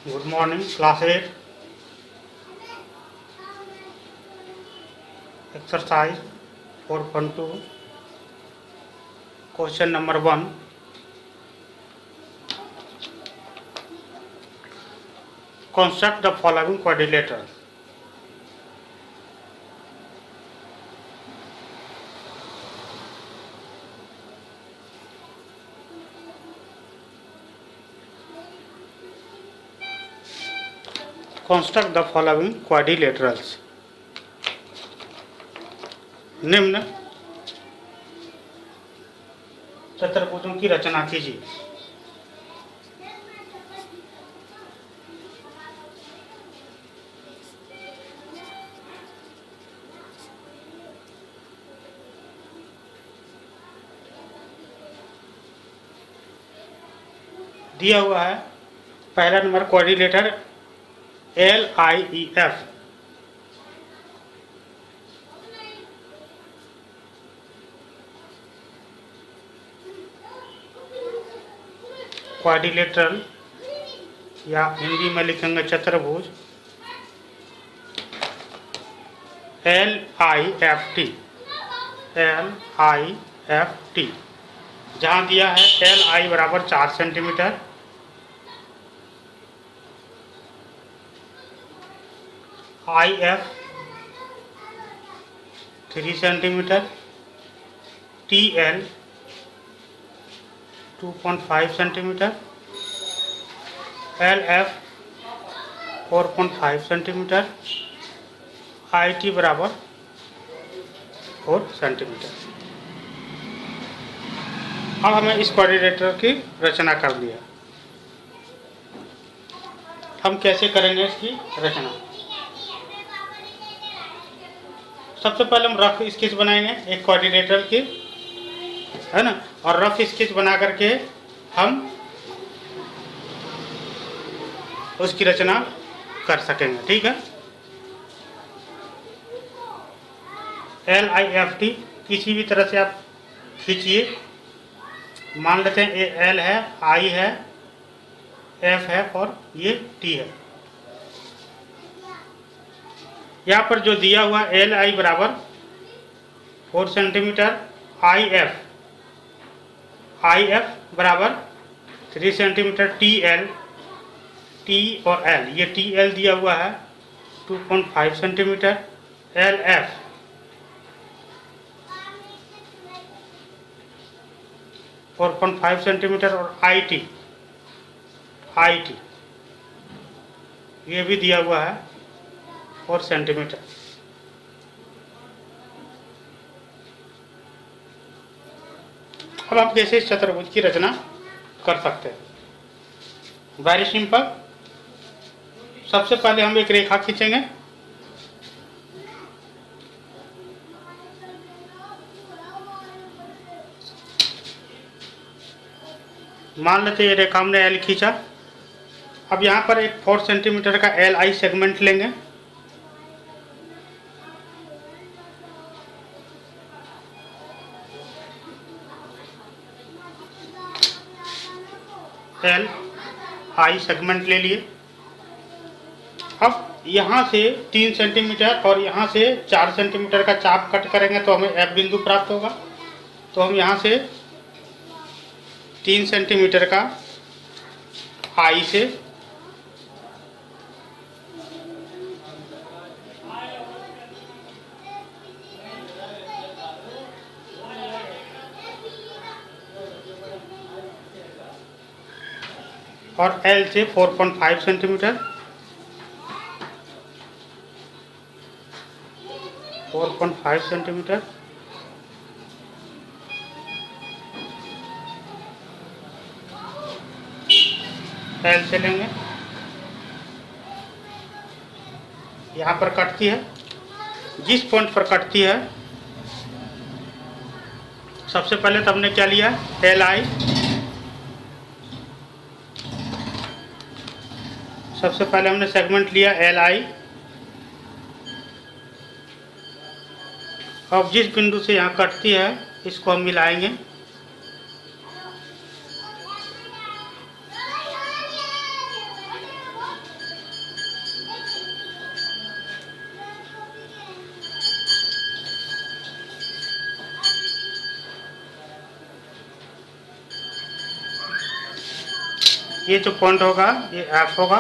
Good morning, class 8. Exercise 4.2. Question number 1. Construct the following quadrilateral. Construct the following quadrilaterals. निम्न चतुर्भुजों की रचना कीजिए। दिया हुआ है पहला नंबर क्वाड्रिलेटर LIEF। क्वाड्रिलेटरल या हिंदी में लिखेंगे चतुर्भुज LIFT। जहाँ दिया है LI बराबर 4 centimetre, IF 3 centimetre, TL 2.5 centimetre, LF 4.5 centimetre, IT बराबर 4 सेंटीमीटर। अब हमें इस क्वाड्रिलेटरल की रचना कर लिया। हम कैसे करेंगे इसकी रचना? सबसे पहले हम रफ स्केच बनाएंगे एक क्वाड्रिलेटरल की, है ना, और रफ स्केच बना करके हम उसकी रचना कर सकेंगे। ठीक है। LIFT किसी भी तरह से आप खींचिए। मान लेते हैं ये L है, I है, F है और ये T है। यहाँ पर जो दिया हुआ LI बराबर 4 सेंटीमीटर, IF बराबर 3 सेंटीमीटर, T और L, ये TL दिया हुआ है 2.5 सेंटीमीटर, LF 4.5 सेंटीमीटर और IT ये भी दिया हुआ है 4 सेंटीमीटर। अब हम कैसे इस चतुर्भुज की रचना कर सकते हैं? Very simple. सबसे पहले हम एक रेखा खींचेंगे। मान लेते ये रेखा हमने L खींचा। अब यहाँ पर एक 4 सेंटीमीटर का LI सेगमेंट लेंगे। LI सेगमेंट ले लिए। अब यहाँ से 3 सेंटीमीटर और यहाँ से 4 सेंटीमीटर का चाप कट करेंगे तो हमें F बिंदु प्राप्त होगा। तो हम यहाँ से 3 सेंटीमीटर का I से और L से 4.5 सेंटीमीटर, 4.5 सेंटीमीटर, L से लेंगे। यहाँ पर कटती है, जिस पॉइंट पर कटती है सबसे पहले तो हमने क्या लिया LI। सबसे पहले हमने सेगमेंट लिया LI। अब जिस बिंदु से यहाँ कटती है इसको हम मिलाएंगे। ये जो पॉइंट होगा ये एफ होगा।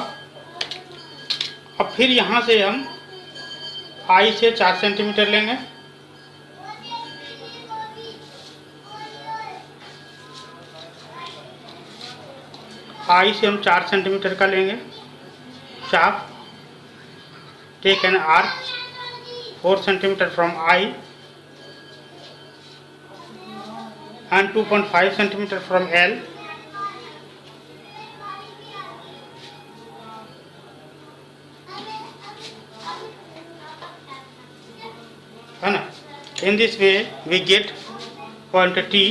अब फिर यहाँ से हम आई से 4 सेंटीमीटर लेंगे। आई से हम 4 सेंटीमीटर का लेंगे चाप। Take an arc 4 centimetre from I and 2.5 centimeter from L. है ना? In this way we get point T.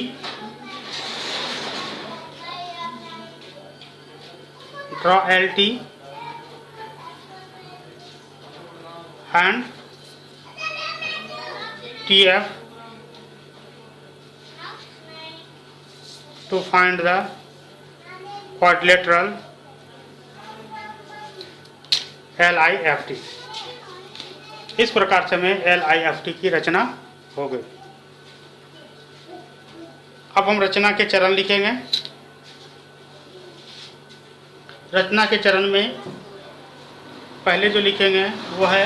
Draw LT and TF to find the quadrilateral LIFT। इस प्रकार से हमें LIFT की रचना हो गई। अब हम रचना के चरण लिखेंगे। रचना के चरण में पहले जो लिखेंगे वो है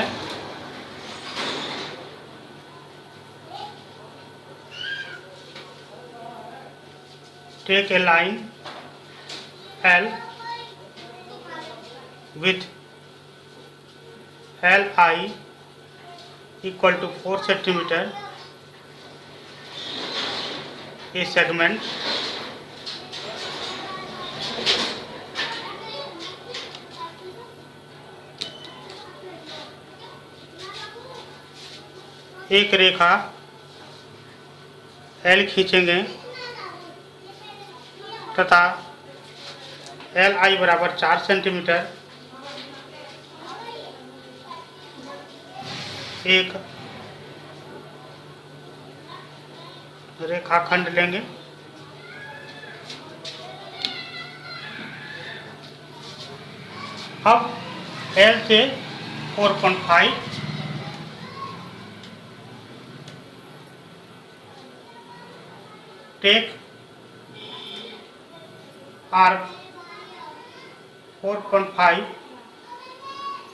take a line L with Li equal to 4 centimeter, a segment एक रेखा L खींचेंगे तथा Li बराबर 4 सेंटीमीटर एक रेखाखंड लेंगे। अब L से 4.5 take arc 4.5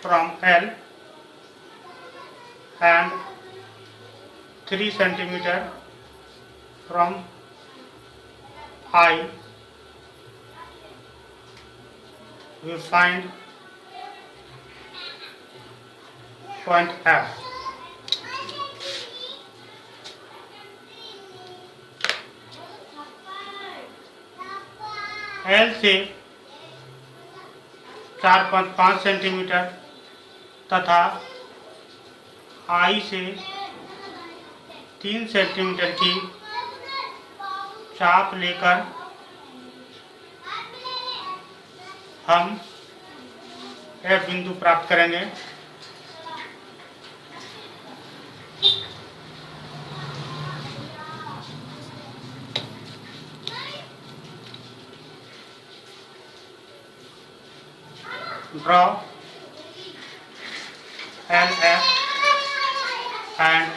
from L and 3 centimeter from I. We find point F. L से 4.5 सेंटीमीटर तथा I से 3 सेंटीमीटर की चाप लेकर हम F बिंदु प्राप्त करेंगे। Draw LF and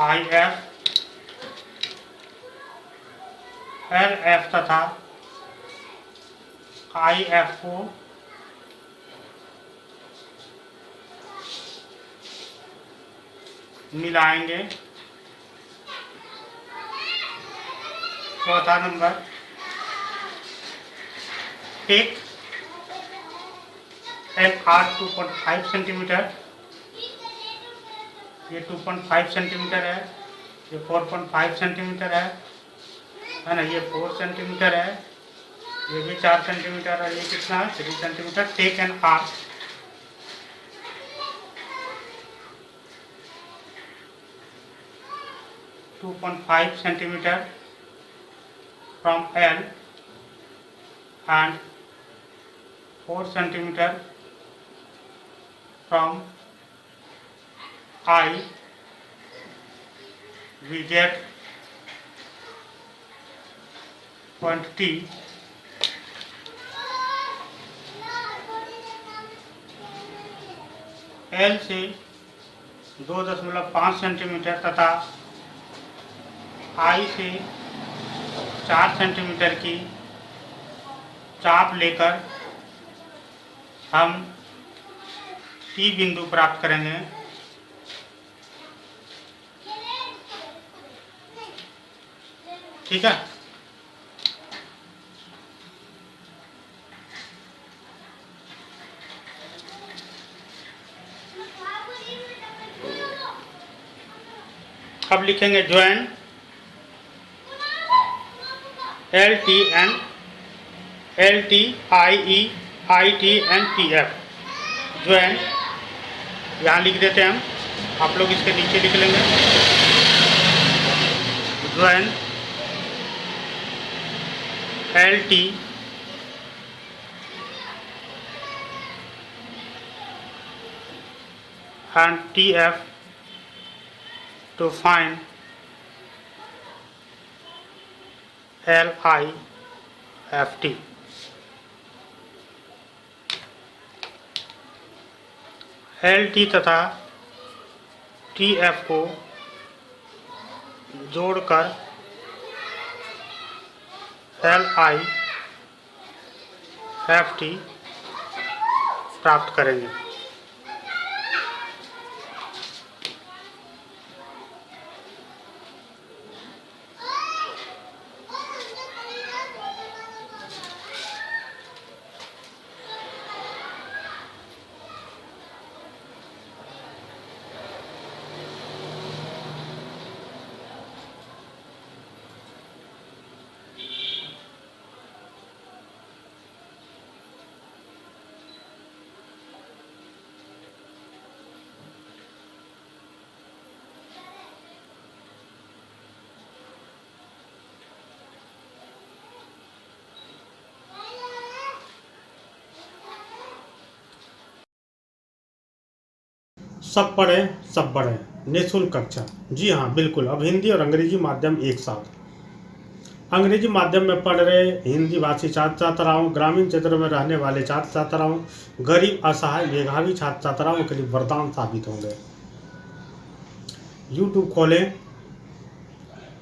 IF। LF तथा IF को मिलाएंगे। चौथा नंबर टेक एन आर्क 2.5 सेंटीमीटर। ये 2.5 सेंटीमीटर है, ये 4.5 सेंटीमीटर है ना, ये 4 सेंटीमीटर है, ये भी 4 सेंटीमीटर है, ये कितना है 3 centimetre. Take an arc 2.5 centimetre from L and 4 centimeter from I. We get point T. L से 2.5 सेंटीमीटर तथा I से 4 सेंटीमीटर की चाप लेकर हम T बिंदु प्राप्त करेंगे। ठीक है, अब लिखेंगे ज्वाइन LTIEITNTF ज्वाइन, यहाँ लिख देते हैं हम, आप लोग इसके नीचे लिख लेंगे join LT and TF to find LIFT। LT तथा TF को जोड़कर LIFT प्राप्त करेंगे। सब पढ़ें सब बढ़ें निःशुल्क कक्षा। जी हाँ बिल्कुल, अब हिंदी और अंग्रेजी माध्यम एक साथ। अंग्रेजी माध्यम में पढ़ रहे हिंदी भाषी छात्र छात्राओं, ग्रामीण क्षेत्रों में रहने वाले छात्र छात्राओं, गरीब असहाय मेधावी छात्र छात्राओं के लिए वरदान साबित होंगे। यूट्यूब खोलें,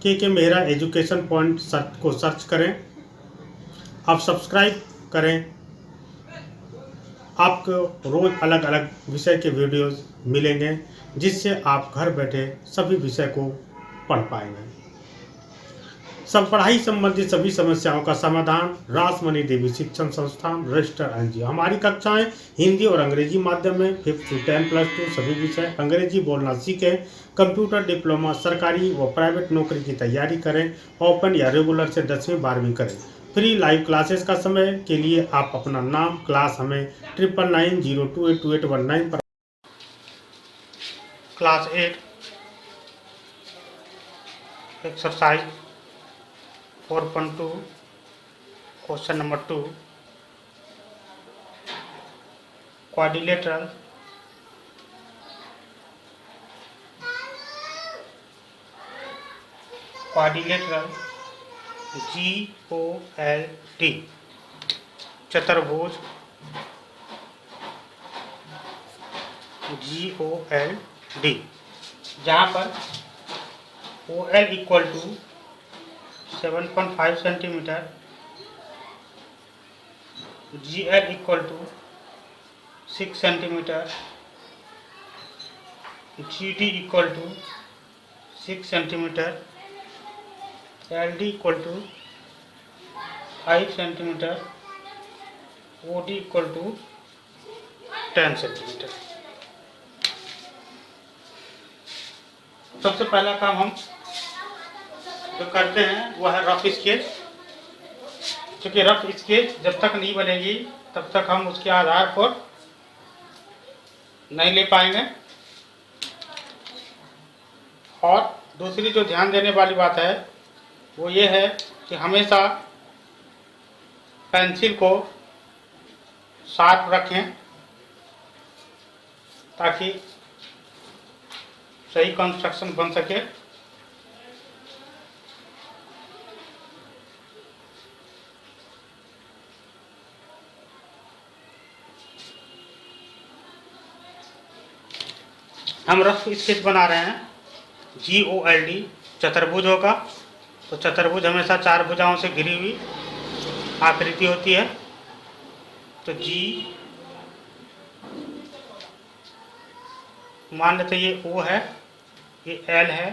के मेहरा एजुकेशन पॉइंट को सर्च करें, आप सब्सक्राइब करें, आपको रोज़ अलग अलग विषय के वीडियोस मिलेंगे जिससे आप घर बैठे सभी विषय को पढ़ पाएंगे। सब पढ़ाई संबंधित सभी समस्याओं का समाधान रासमणि देवी शिक्षण संस्थान रजिस्टर NGO। हमारी कक्षाएं हिंदी और अंग्रेजी माध्यम में 5th to 10+2 सभी विषय। अंग्रेजी बोलना सीखें, कंप्यूटर डिप्लोमा, सरकारी व प्राइवेट नौकरी की तैयारी करें, ओपन या रेगुलर से 10वीं 12वीं करें। फ्री लाइव क्लासेस का समय के लिए आप अपना नाम, क्लास हमें 9990282819 पर। Class 8 exercise 4.2 question number 2 quadrilateral GOLD चतुर्भुज GOLD, जहाँ पर OL equal to 7.5 centimetre, GL equal to 6 centimetre, GD equal to 6 centimetre, LD equal to 5 centimetre, OD equal to 10 centimetre. सबसे पहला काम हम जो करते हैं वह है रफ स्केच। क्योंकि रफ स्केच जब तक नहीं बनेगी तब तक हम उसके आधार पर नहीं ले पाएंगे। और दूसरी जो ध्यान देने वाली बात है वो ये है कि हमेशा पेंसिल को शार्प रखें ताकि सही कंस्ट्रक्शन बन सके। हम रफ स्केच बना रहे हैं, GOLD चतुर्भुज होगा। तो चतुर्भुज हमेशा 4 भुजाओं से घिरी हुई आकृति होती है। तो जी मान लेते ये ओ है, ये एल है,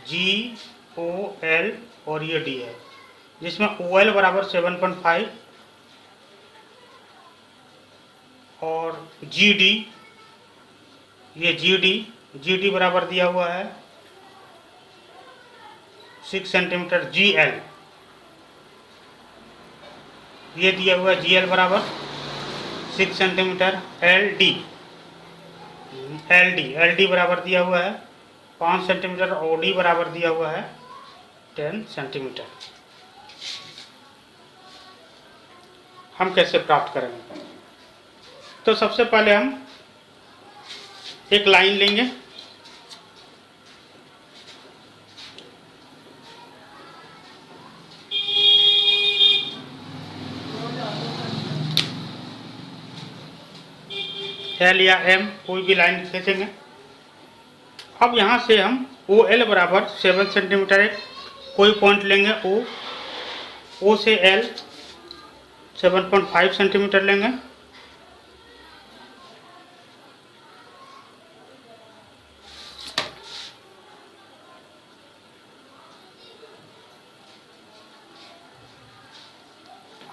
जी ओ एल और ये डी है, जिसमें ओ एल बराबर 7.5 और जी डी, ये जी डी बराबर दिया हुआ है 6 सेंटीमीटर, जी एल ये दिया हुआ है, जी एल बराबर 6 सेंटीमीटर, एल डी बराबर दिया हुआ है 5 सेंटीमीटर, ओ डी बराबर दिया हुआ है 10 सेंटीमीटर। हम कैसे प्राप्त करेंगे? तो सबसे पहले हम एक लाइन लेंगे, एल या एम कोई भी लाइन खींचेंगे। अब यहाँ से हम ओ एल बराबर 7 सेंटीमीटर एक कोई पॉइंट लेंगे, ओ से एल 7.5 सेंटीमीटर लेंगे।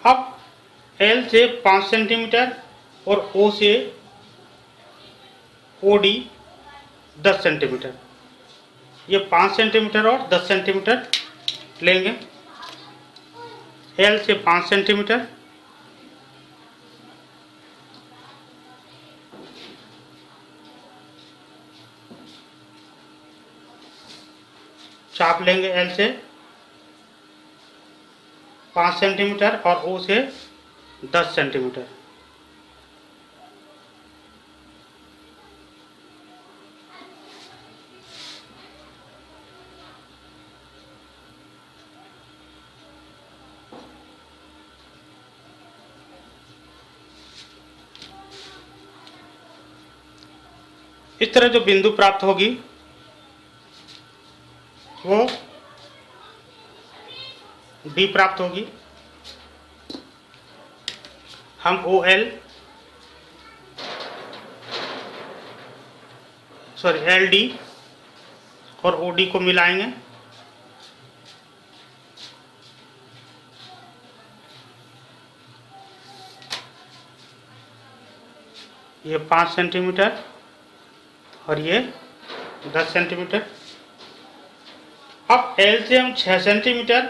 अब एल से 5 सेंटीमीटर और ओ से ओ डी 10 सेंटीमीटर, ये 5 सेंटीमीटर और 10 सेंटीमीटर लेंगे। एल से 5 सेंटीमीटर, चाप लेंगे एल से 5 सेंटीमीटर और ओ से 10 सेंटीमीटर। इस तरह जो बिंदु प्राप्त होगी वो डी प्राप्त होगी। हम ओ एल एल डी और ओ डी को मिलाएंगे, ये 5 सेंटीमीटर और ये 10 सेंटीमीटर। अब एल से हम 6 सेंटीमीटर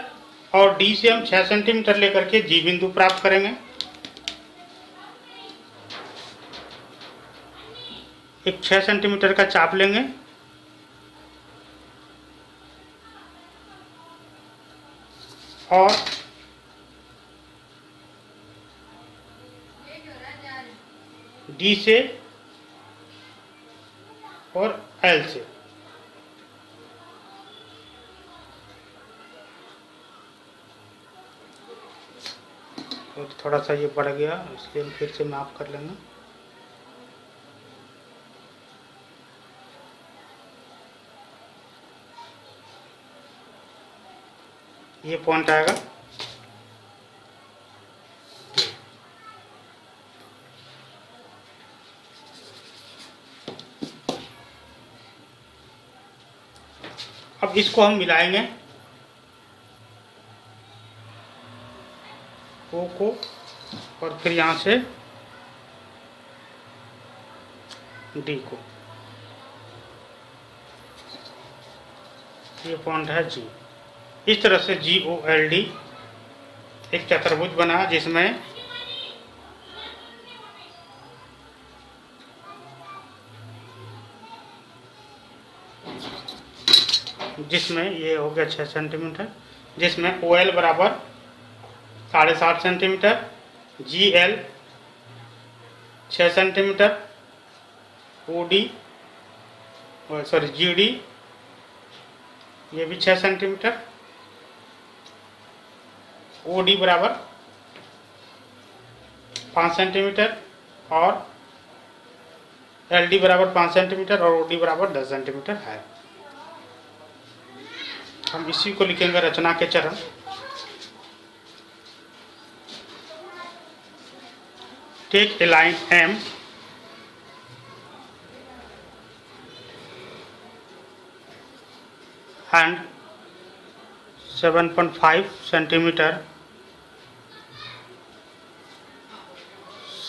और डी से हम 6 सेंटीमीटर लेकर के जी बिंदु प्राप्त करेंगे। एक 6 सेंटीमीटर का चाप लेंगे और डी से और एल से और थोड़ा सा ये बढ़ गया, इसलिए हम फिर से माप कर लेंगे। ये पॉइंट आएगा, अब इसको हम मिलाएंगे ओ को और फिर यहाँ से डी को। ये पॉइंट है जी। इस तरह से जी ओ एल डी एक चतुर्भुज बना जिसमें ये हो गया 6 सेंटीमीटर, जिसमें ओ एल बराबर 7.5 centimetre, G L 6 centimetre, O D G D ये भी 6 सेंटीमीटर, ओ डी बराबर 5 सेंटीमीटर और एल डी बराबर 5 सेंटीमीटर और ओ डी बराबर 10 सेंटीमीटर है। हम इसी को लिखेंगे रचना के चरण। take a line M and 7.5 centimeter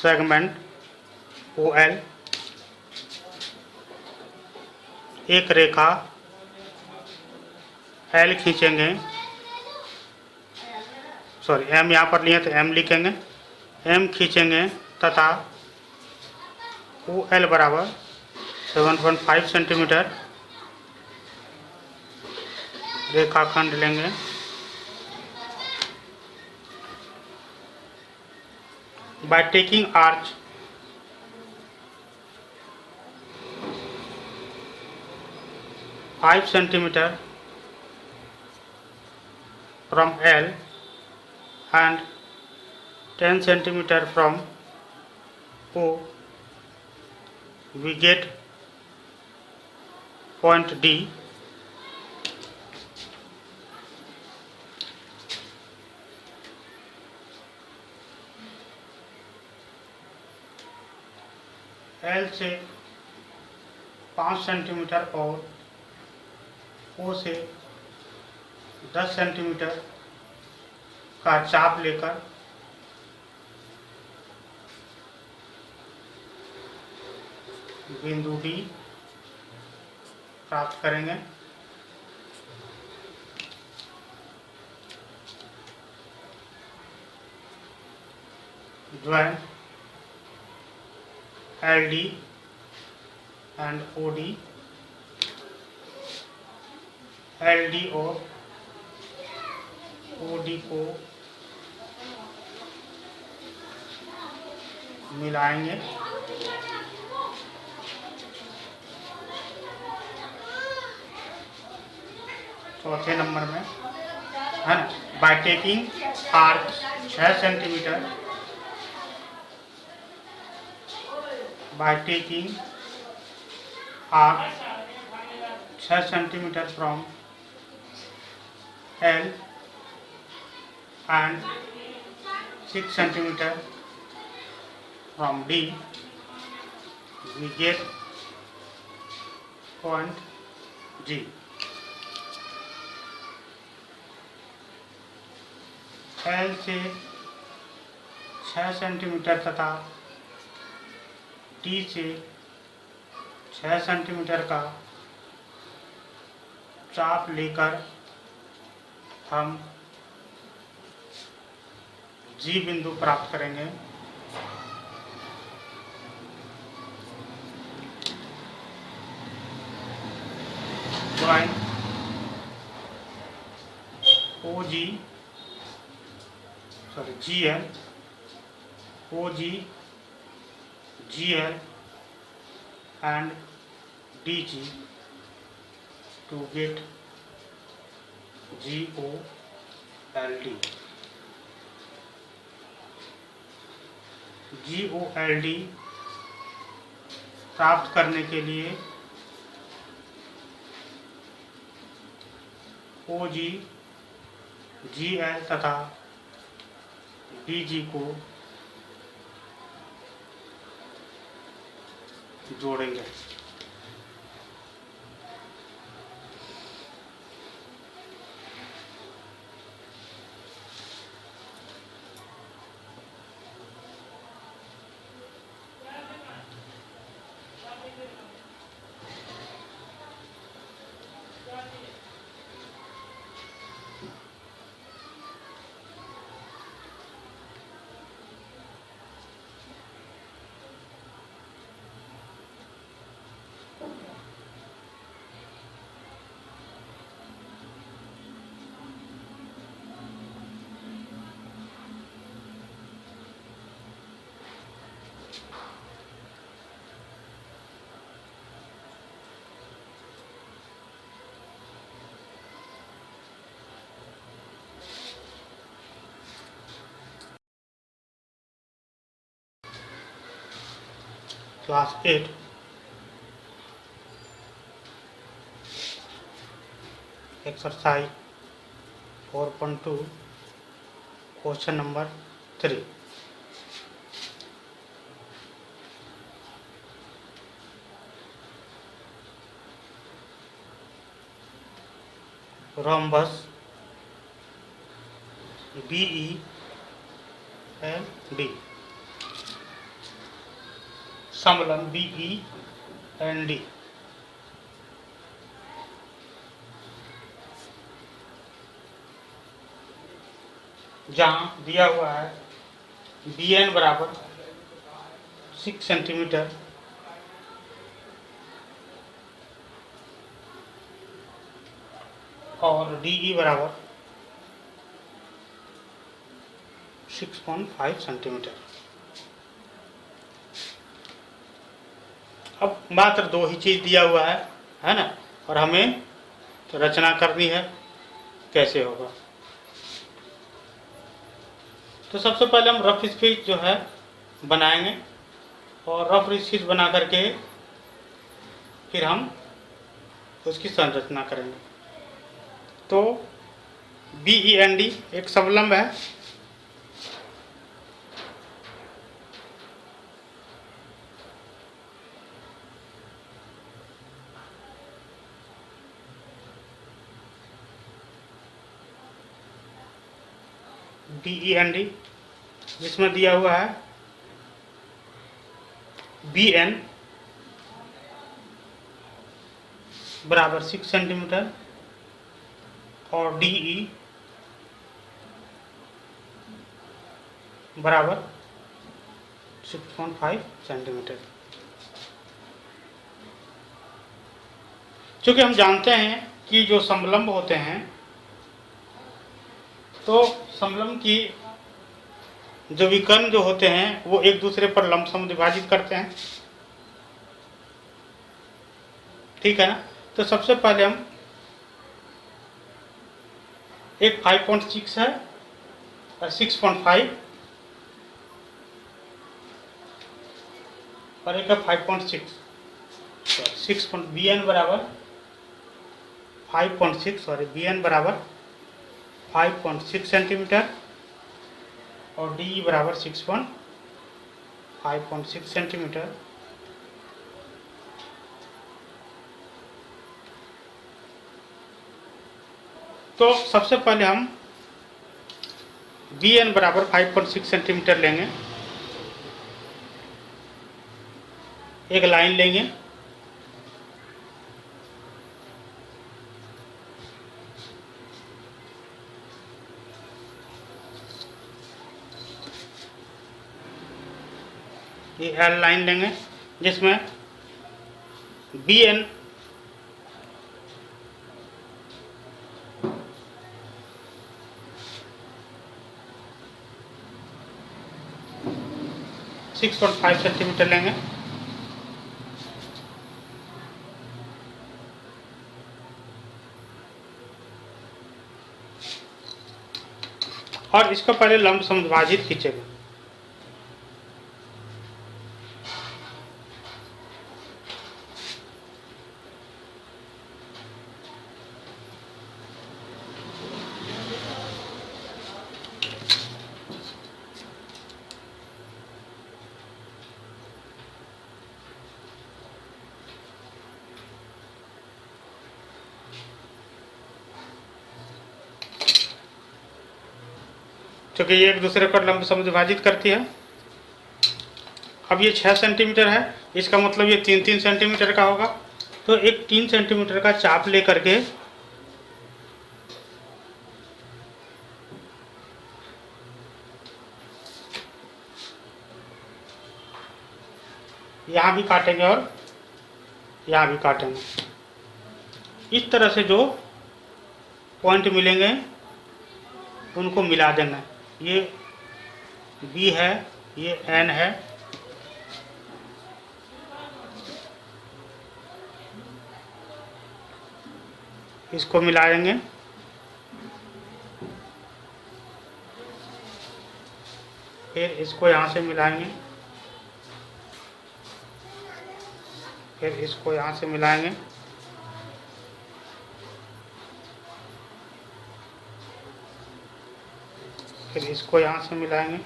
segment OL, एक रेखा L खींचेंगे, सॉरी M यहाँ पर लिए तो M लिखेंगे, M खींचेंगे तथा OL बराबर 7.5 सेंटीमीटर रेखाखंड लेंगे। By taking arch five centimeter from L and 10 centimeter from O, we get point D. L से 5 सेंटीमीटर और O से 10 सेंटीमीटर का चाप लेकर बिंदु D प्राप्त करेंगे। Join LD and OD, LD और OD को मिलाएंगे। चौथे नंबर में है ना, by taking arc 6 centimetre, by taking arc 6 centimeter from L and 6 centimeter from D, we get point G. L से 6 सेंटीमीटर तथा D से 6 सेंटीमीटर का चाप लेकर हम G बिंदु प्राप्त करेंगे। Join OG, sorry GL, OG, GL and DG to get GOLD. GOLD प्राप्त करने के लिए OG, GL तथा DG को जोड़ेंगे। Class 8 exercise 4.2 question number 3। rhombus BEND, समलंब BEND, जहाँ दिया हुआ है BN बराबर 6 सेंटीमीटर और DE बराबर 6.5 सेंटीमीटर। अब मात्र दो ही चीज़ दिया हुआ है ना, और हमें तो रचना करनी है, कैसे होगा। तो सबसे पहले हम रफ स्केच जो है बनाएंगे और रफ स्केच बना करके फिर हम उसकी संरचना करेंगे। तो BEND एक समलंब है, BEND जिसमें दिया हुआ है BN बराबर 6 सेंटीमीटर और DE बराबर 6.5 सेंटीमीटर। चूँकि हम जानते हैं कि जो समलंब होते हैं तो समलंब की जो विकर्ण जो होते हैं वो एक दूसरे पर लंबसम विभाजित करते हैं, ठीक है ना। तो सबसे पहले हम एक 5.6 है और 6.5 और एक है 5.6, BN बराबर 5.6, सॉरी BN बराबर 5.6 सेंटीमीटर और DE बराबर 5.6 सेंटीमीटर। तो सबसे पहले हम BN बराबर 5.6 सेंटीमीटर लेंगे, एक लाइन लेंगे, ये L लाइन लेंगे जिसमें BN 6.5 सेंटीमीटर लेंगे और इसको पहले लंब समद्विभाजित खींचेंगे। क्योंकि ये एक दूसरे पर लंब समद्विभाजित करती है। अब ये 6 सेंटीमीटर है, इसका मतलब ये 3-3 सेंटीमीटर का होगा। तो एक 3 सेंटीमीटर का चाप ले करके यहाँ भी काटेंगे और यहाँ भी काटेंगे। इस तरह से जो पॉइंट मिलेंगे उनको मिला देना। ये B है, ये N है, इसको मिलाएंगे, फिर इसको यहाँ से मिलाएंगे, फिर इसको यहाँ से मिलाएंगे, फिर इसको यहाँ से मिलाएंगे,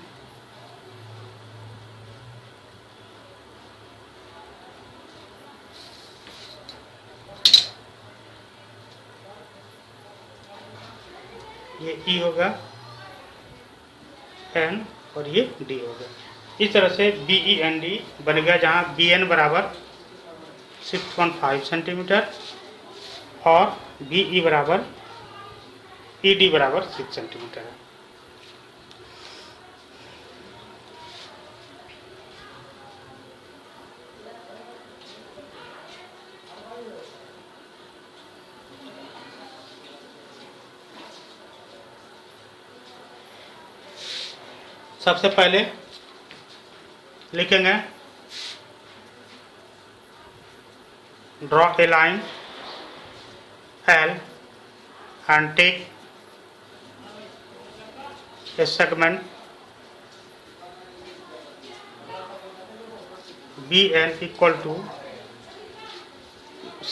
ये ई होगा एन और ये डी होगा। इस तरह से बी ई एन डी बन गया, जहाँ बी एन बराबर 6.5 सेंटीमीटर और बी ई बराबर ई डी बराबर 6 सेंटीमीटर है। सबसे पहले लिखेंगे draw a line L and take a segment BN equal to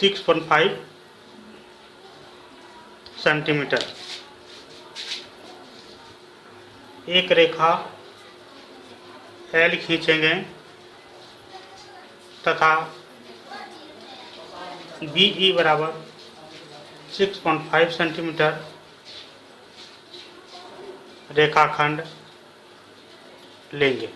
6.5 centimetre. एक रेखा L खींचेंगे तथा BE बराबर 6.5 सेंटीमीटर रेखाखंड लेंगे।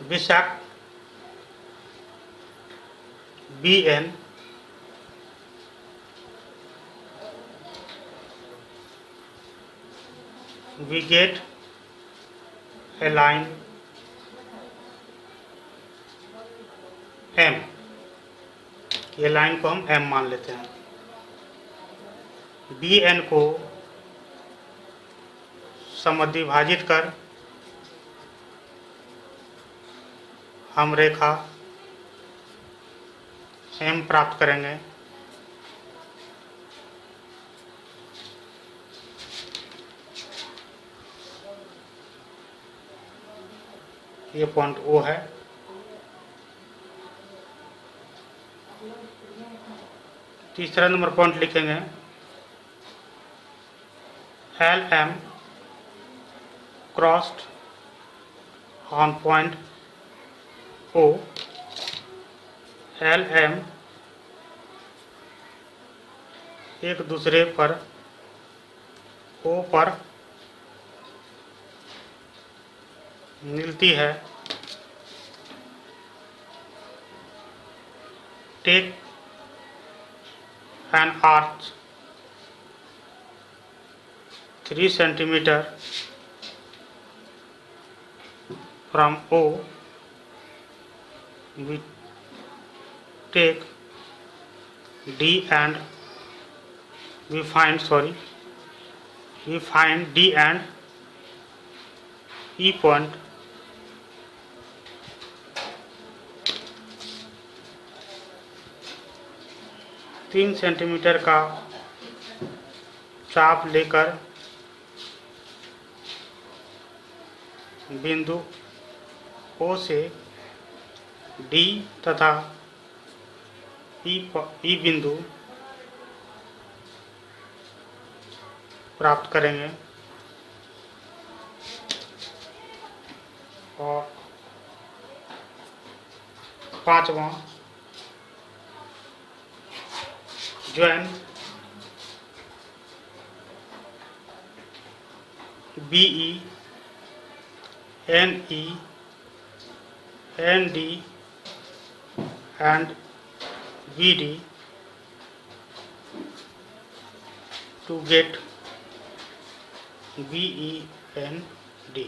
विषक BN we get a line M। ये लाइन को हम M मान लेते हैं। BN को समद्विभाजित कर हम रेखा M प्राप्त करेंगे। ये पॉइंट O है। तीसरा नंबर पॉइंट लिखेंगे LM crossed on point O। LM एक दूसरे पर O पर मिलती है। Take an arc 3 centimeter from O। we take D and we find D and E point तीन सेंटीमीटर का चाप लेकर बिंदु O से D तथा E बिंदु प्राप्त करेंगे। और पांचवा join BE NE ND and BD to get BEND।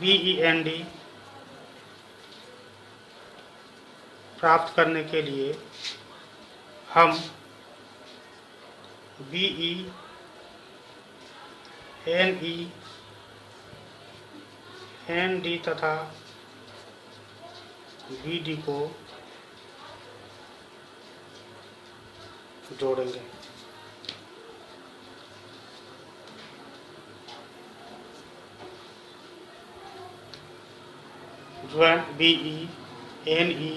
BEND प्राप्त करने के लिए हम BE NE ND तथा BD को जोड़ेंगे। Join BE NE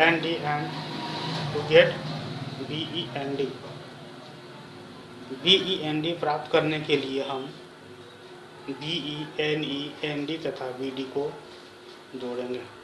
ND and to get BEND। BEND प्राप्त करने के लिए हम BENEND तथा BD को जोड़ेंगे।